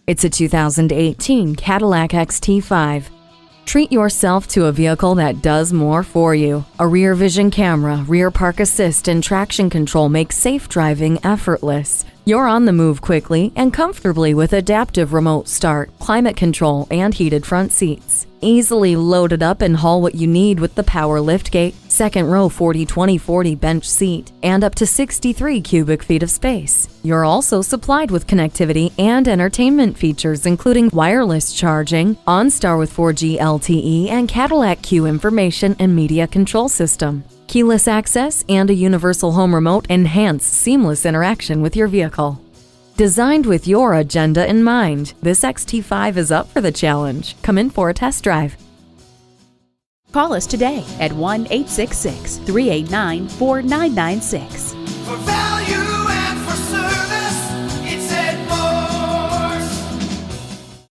It's a 2018 Cadillac XT5. Treat yourself to a vehicle that does more for you. A rear vision camera, rear park assist, and traction control make safe driving effortless. You're on the move quickly and comfortably with adaptive remote start, climate control, and heated front seats. Easily load it up and haul what you need with the power liftgate, second row 40/20/40 bench seat, and up to 63 cubic feet of space. You're also supplied with connectivity and entertainment features including wireless charging, OnStar with 4G LTE, and Cadillac Q information and media control system. Keyless access and a universal home remote enhance seamless interaction with your vehicle. Designed with your agenda in mind, this XT5 is up for the challenge. Come in for a test drive. Call us today at 1-866-389-4996.